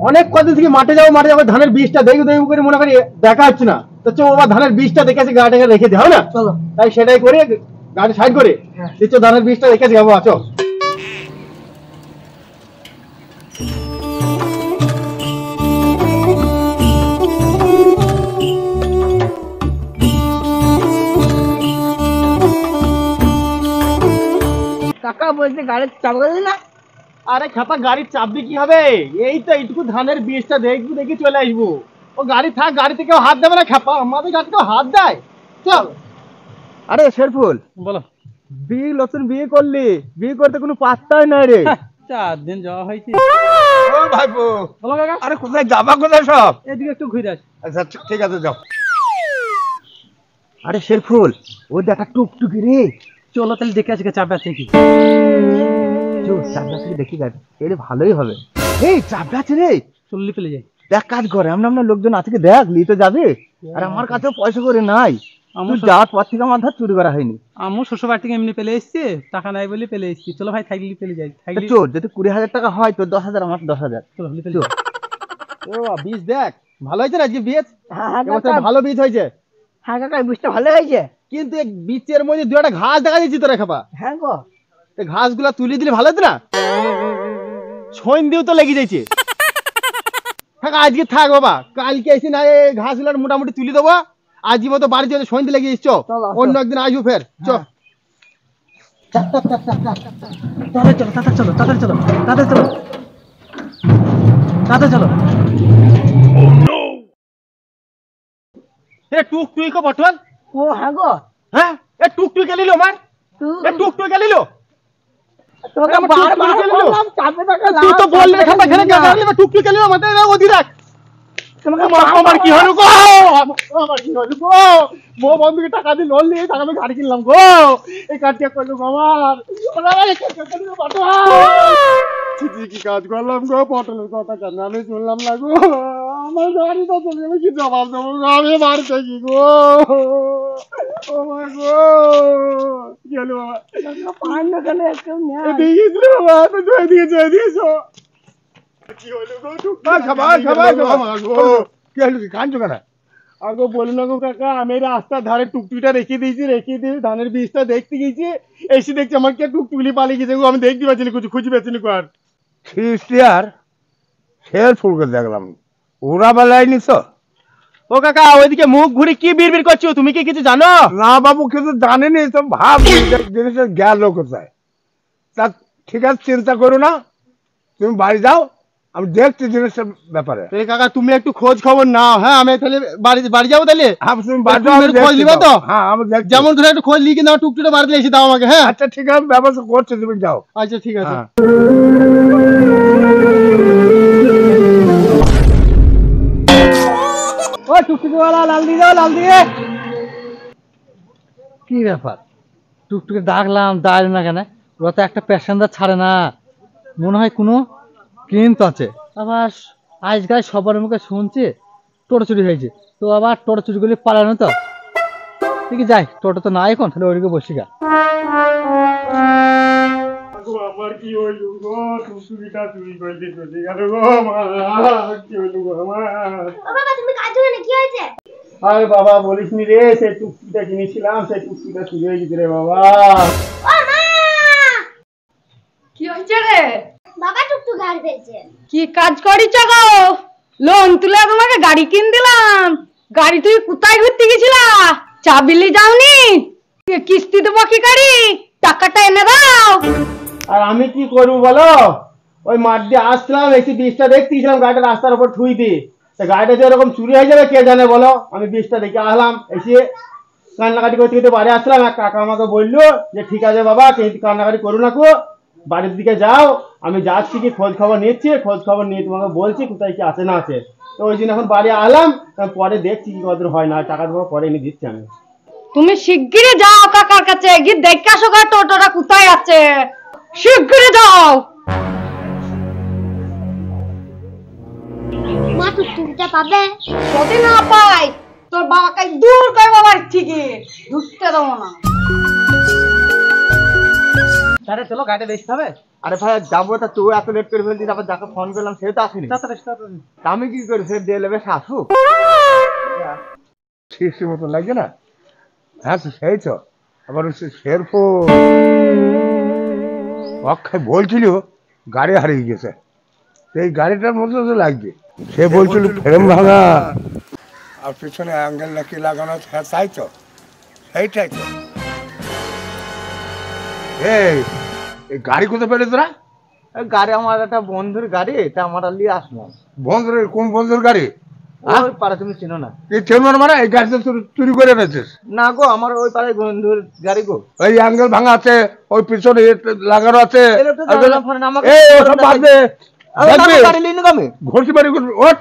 অনেক কদিন থেকে মাঠে যাবো ধানের বীজটা দেখবো করে মনে করি দেখা হচ্ছে না, তো চো বাবা ধানের বীজটা দেখে এসে গাড়িটাকে রেখে দিই, হবে না? চলো তাই সেটাই করে গাড়ি সাইড করে দিচ্ছ, ধানের বীজটা রেখে যাবো। আছো কাকা বলছে গাড়ির চাপ গেছে না। আরে খাপা গাড়ির চাপ দিয়ে কি হবে, এই তো এইটুকু ধানের বীজটা দেখবো দেখি চলে আসবো। ও গাড়ি থাক, গাড়িতে কেউ হাত দেবে না খাপা, আমাদের গাড়ি কেউ হাত দেয়। চল। আরে শেরফুল বলো। নতুন বিয়ে করলি, বিয়ে করতে কোনো পাত্তাই নাই রে। 4 দিন যাওয়া হয়েছে। ও ভাইপো বলো কাকা। আরে কোথায় যাবা, কোথায় সব? এদিকে একটু ঘুরে আসি। আচ্ছা ঠিক আছে যাও। আরে শেরফুল ও দেখা টুকটুকি রে, চলো তাহলে দেখে আসি চাপ আছে কি। চাপটা থেকে দেখি যাবে, এলে ভালোই হবে। এই চাপটা আছে রে, চললি পেলে যাই। দেখ কাজ করে আমরা লোকজন আজকে দেখ লিতে যাবে, আর আমার কাছেও পয়সা করে নাই। আমার যাওয়ার পর থেকে আমার ধার চুরি করা হয়নি। আমার শ্বশুর বাড়ি থেকে এমনি পেলে এসছি, টাকা নাই বলে পেলে এসছি। চলো ভাই থাকলি পেলে যাই। থাকলি চোর যদি 20,000 টাকা হয় তো 10,000 আমার 10,000। চলো হলি পেলে যাই। ও বীজ দেখ ভালো হয়েছে না, যে বীজ হ্যাঁ ভালো বীজ হয়েছে। হ্যাঁ কাকা বুঝতে ভালো হয়েছে, কিন্তু এই বীজের মধ্যে দুটা ঘাস দেখা দিচ্ছি তোরা খাপা। হ্যাঁ গো এই ঘাস গুলা তুলে দিলে ভালো হতো না, ছইন দিও তো লেগে যাইছে। থাক আজকে থাক বাবা, কালকে এসে না এই ঘাস গুলা মোটামুটি তুলে দেবো। আজকে মতো বাড়ি যেতে ছইন লেগে যাইছ, অন্য একদিন আসবো ফের। চ তাড়াতাড়ি চলো তাড়াতাড়ি চলো তাড়াতাড়ি চলো তাড়াতাড়ি চলো। টুক কো বটল। ও হ্যাঁ গো, হ্যাঁ এ টুক কে নিলো আমার, এ টুক কে নিলো। তোকে বারবার বললাম চাপে টাকা তুই তো বললি খাতা খেলে গাড়ি টুক কে নিলো আমাদের ওদি রাখ। তোমাকে আমার কি হলো গো, আমার কি হলো গো, বউ বন্ধুকে টাকা দিয়ে লোন নিয়ে টাকা আমি গাড়ি কিনলাম গো, এই কাজটা করলো গো আমার। কি কাজ করলাম গো, পটলের কথা কেন আমি শুনলাম না গো, আমার গাড়ি তো চলে যাবে, কি জবাব দেবো গো আমি বাড়িতে কি গো। ও মা গো কি হলো বাবা, পান না কেন একটু দিয়েছিল বাবা, তো জয় দিয়েছো কি হলো গো, খাবার গো কি হলো, কি কাঁদছো কেন? আগো বলি না গো কাকা, আমি রাস্তার ধারে টুকটুকিটা রেখে দিয়ে ধানের বীজটা দেখতে গেছি, এসে দেখছি আমার কে টুকটুকলি পালিয়ে গেছে গো, আমি দেখতে পাচ্ছি না, কিছু খুঁজে পাচ্ছি না গো। আর খ্রিস্টিয়ার শের ফুলকে দেখলাম, ওরা বেলায় নিছ। ও কাকা ওইদিকে মুখ ঘুরে কি বিড়বিড় করছো, তুমি কি কিছু জানো? না বাবু কিছু জানেনি তো, ভাব জিনিসের গেল কোথায়। তা ঠিক আছে চিন্তা করো না, তুমি বাড়ি যাও, আমি দেখছি জিনিসের ব্যাপারে। কাকা তুমি একটু খোঁজ খবর নাও, হ্যাঁ আমি তাহলে বাড়ি যাবো তাহলে। তুমি বাড়ি যাও, খোঁজ নিবে তো? হ্যাঁ আমি যেমন করে একটু খোঁজ লিখে নাও, টুকটুটা বাড়িতে এসে দাও আমাকে। হ্যাঁ আচ্ছা ঠিক আছে, ব্যবস্থা করছি, তুমি যাও। আচ্ছা ঠিক আছে। ও টুকটুকিওয়ালা লাল দিয়ে কি ব্যাপার, টুকটুকে ডাকলাম দাঁড়ালো না কেন? ওরা তো একটা প্যাসেঞ্জার ছাড়ে না, মনে হয় কোনো কিন্তু আছে। আবার আজকাল সবার মুখে শুনছি টোটো চুরি হয়েছে, তো আবার টোটো চুরি করলে পালানো তো। ঠিক আছে যাই, টোটো তো না এখন, তাহলে ওইদিকে বসি গা। আমার কি হইলো গো, টুকটুকিটা চুরি করে চলে গেল গো, কি হইলো গো আমার। বাবা তুমি কাঁদছো কেন, কি হয়েছে? আরে বাবা বলিস নি রে, সেই টুকটুকিটা কিনেছিলাম, সেই টুকটুকিটা চুরি হয়ে গেছে রে বাবা। ও মা! কি হয়েছে রে? বাবা টুকটুক হার পেয়েছে। কি কাজ করিস গো? লোন তুলে তোমাকে গাড়ি কিন দিলাম, গাড়ি তুই কোথায় ঘুরতে গেছিলা? চাবিলি যাওনি? কিস্তি দেবো কি গাড়ি, টাকাটা এনে দাও। আর আমি কি করবো বলো, ওই মাঠ দিয়ে আসলাম, এসে বীজটা দেখতে গেছিলাম গাড়িটা রাস্তার উপর থুই দি, গাড়িটা যে এরকম চুরি হয়ে যাবে কে জানে বলো। আমি বীজটা দেখে আসলাম, এসে কান্নাকাটি করতে করতে বাড়ি আসলাম, এক কাকা আমাকে বললো যে ঠিক আছে বাবা কান্নাকাটি করো না গো, বাড়ির দিকে যাও, আমি যাচ্ছি কি খোঁজ খবর নিচ্ছি, খোঁজ খবর নিয়ে তোমাকে বলছি কোথায় কি আছে না আছে। তো ওই দিন এখন বাড়ি আসলাম, পরে দেখছি কি কত হয় না, টাকা তোমাকে পরে এনে দিচ্ছি আমি। তুমি শিগগিরই যাও কাকার কাছে, গিয়ে দেখে আসো গা টোটোটা কোথায় আছে, শিগগিরই যাও। মা টুকটুকিটা পাবে? যদি না পাই তোর বাবাকে দূর করবো বাড়ি থেকে, ঢুকতে দেবো না। তাহলে চলো গাড়িটা দেখতে হবে। আরে ভাই যাবো, তা তুই এত লেট করে ফেলছিস, তারপর যাকে ফোন করলাম সে তো আসেনি। তা আমি কি করি, সে দিয়ে নেবে শাশু ঠিক মতন লাগছে না? হ্যাঁ তো সেই তো। আবার হচ্ছে শেরফো অক্ষয় বলছিল গাড়ি হারিয়ে গেছে, এই গাড়িটার মধ্যে তো লাগবে। সে বলছিল ফ্রেম ভাঙা আর পিছনে অ্যাঙ্গেল নাকি লাগানো, হ্যাঁ তাই তো, সেইটাই তো। এই গাড়ি কোথায় পেলে তোরা? গাড়ি আমার একটা বন্ধুর গাড়ি, তা আমরা নিয়ে আসলাম। বন্ধুর? কোন বন্ধুর গাড়ি? ওই পাড়া তুমি চিনো না? এই চেনবার মানে এই গাড়িটা চুরি করে এনেছিস? না গো, আমার ওই পাড়ায় বন্ধুর গাড়ি গো। ওই অ্যাঙ্গেল ভাঙা আছে, ওই পিছনে লাগানো আছে। এর তো জানলাম ফোনে, আমাকে এই ওসব বাদ দে, আমি গাড়ি লিয়ে নিগো, আমি ঘষি বাড়ি ওঠ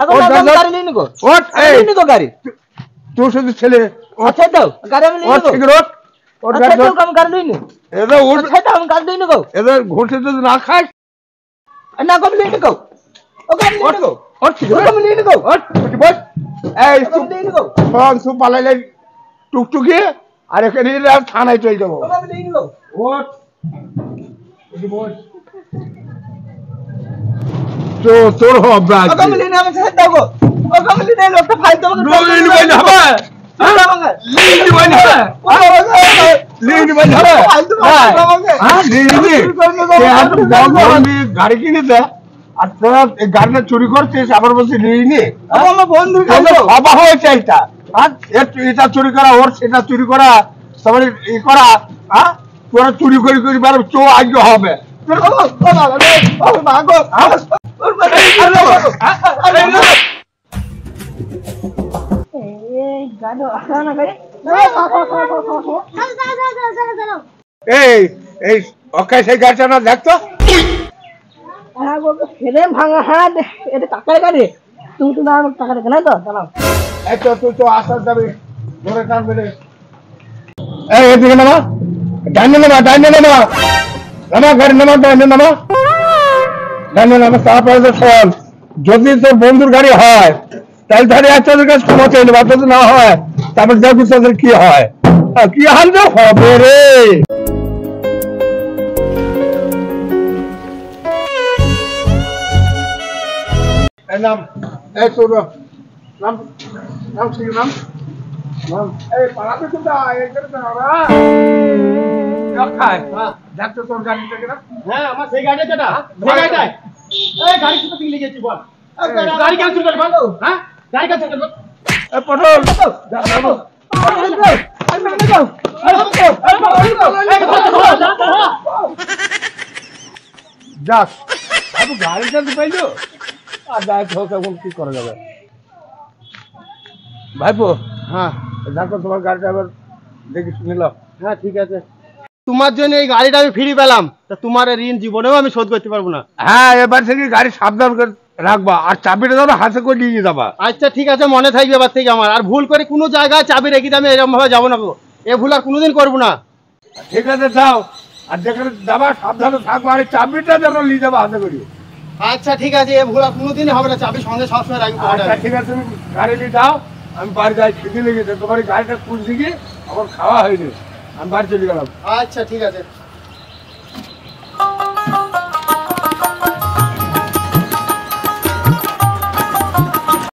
এখন ওঠ, আমি গাড়ি লিয়ে নিগো, ওঠ। আমি এই নিগো গাড়ি। তোর শুধু ছেলে আচ্ছা দাও গাড়ি আমি লিয়ে ওঠ, নিগো। ঠিক ওঠ ওঠ, আচ্ছা গাড়ি দাও, ওঠ। আমি গাড়ি লিয়ে নি। এদের ওঠ, আচ্ছা দাও, আমি গাড়ি লিয়ে নিগো। এদের ঘষি যদি না খাস না গো, আমি লিয়ে নিগো। ও গাড়ি লিয়ে নিগো। ওঠ, ঠিক ও আমি লিয়ে নিগো। ওঠ, উঠি বস। এই আমি লিয়ে নিগো। তুই পালাইলে টুকটুকি, আর এখানে থানায় চলে যাবো। ও আমি লিয়ে নিগো। ওঠ, উঠি বস। তোর হবে ও আজকে। আমি লিয়ে নি, আমি ছেড়ে দাও গো। ও আমি লিয়ে নি, লোকটা ফাইল দাও। লিয়ে নিবি না হবে? লিয়ে নিবি না? লিয়ে নিবি না হবে? হ্যাঁ, লিয়ে নিবি? সে এত বড় গাড়ি কিনেছে, আর তোরা এই গাড়িটা চুরি করছিস, আবার বলছি লিয়ে নি? আমার বন্ধুর গাড়ি তোদের গো। সভা হয়েছে এটা, হ্যাঁ? এটা চুরি করা, ওর সেটা চুরি করা, সবাই ই করা, হ্যাঁ? তোরা চুরি করে করে বেরো, চো আজকে হবে। ও বাবা রে, ও মা গো। ওর মা রে, আরে না। এই গাড়ি আসা না গাড়ি দাঁড়াও। এই এই অক্ষয় সেই গাড়িটা না দেখতো? হ্যাঁ গো ফেরে ভাঙা। হ্যাঁ এটা টাকার গাড়ি, তুমি তো দাঁড়ানো টাকা দেখে না তো দাঁড়াও। এই তো তুই তো আসার যাবি, ধরে টানবে রে। এই এদিকে নামা, ডাইনে নামা, ডাইনে নামা, নামা গাড়ি নামা, ডাইনে নামা, ডাইনে নামা। তারপরে শোন, যদি তোর বন্ধুর গাড়ি হয় তাহলে ধরে তোদের কাছে ক্ষমা চাই নেবা, যদি না হয় তারপর দেখবি তোদের কি হয়। কি হাল যে হবে রে। এই নাম, এই তোর নাম, নাম ঠিক নাম, নাম। এই পালাতে কোথায়? এই করে দাঁড়া। অক্ষয়, দেখ তো তোর গাড়িটা কিনা। হ্যাঁ, আমার সেই গাড়িটা যেটা, সেই গাড়িটাই। এই গাড়ি কোথা থেকে নিয়ে গেছিস বল? গাড়ি কেন চুরি করবি বল? হ্যাঁ, গাড়ি কেন চুরি করবি? এই পটল, যা নামো। যাক, আমি গাড়িটা তো পাইলো, আর যাই হোক এখন কি করা যাবে। ভাইপো, হ্যাঁ দেখো তোমার গাড়িটা আবার দেখি নিলাম। হ্যাঁ ঠিক আছে, তোমার জন্য এই গাড়িটা আমি ফিরে পেলাম, তা তোমার এই ঋণ জীবনেও আমি শোধ করতে পারবো না। হ্যাঁ, এবার থেকে গাড়ি সাবধান করে রাখবা, আর চাবিটা ধরো হাতে করে নিয়ে যাবা। আচ্ছা ঠিক আছে, মনে থাকবে এবার থেকে আমার। আর ভুল করে কোনো জায়গায় চাবি রেখে দিয়ে আমি এরকম ভাবে যাবো না গো, এ ভুল আর কোনোদিন করবো না। ঠিক আছে যাও, আর যেখানে যাবা সাবধানে থাকবা, আর এই চাবিটা যেন নিয়ে যাবা হাতে করে। আচ্ছা ঠিক আছে, এ ভুল আর কোনোদিনই হবে না, চাবি সঙ্গে সবসময় রাখবো। আচ্ছা ঠিক আছে, তুমি গাড়ি নিয়ে যাও, আমি বাড়ি যাই, খিদে লেগেছে। তোমার এই গাড়িটা খুঁজছি কি, আমার খাওয়া হয়নি, আমি বাড়ি চলে গেলাম। আচ্ছা ঠিক আছে।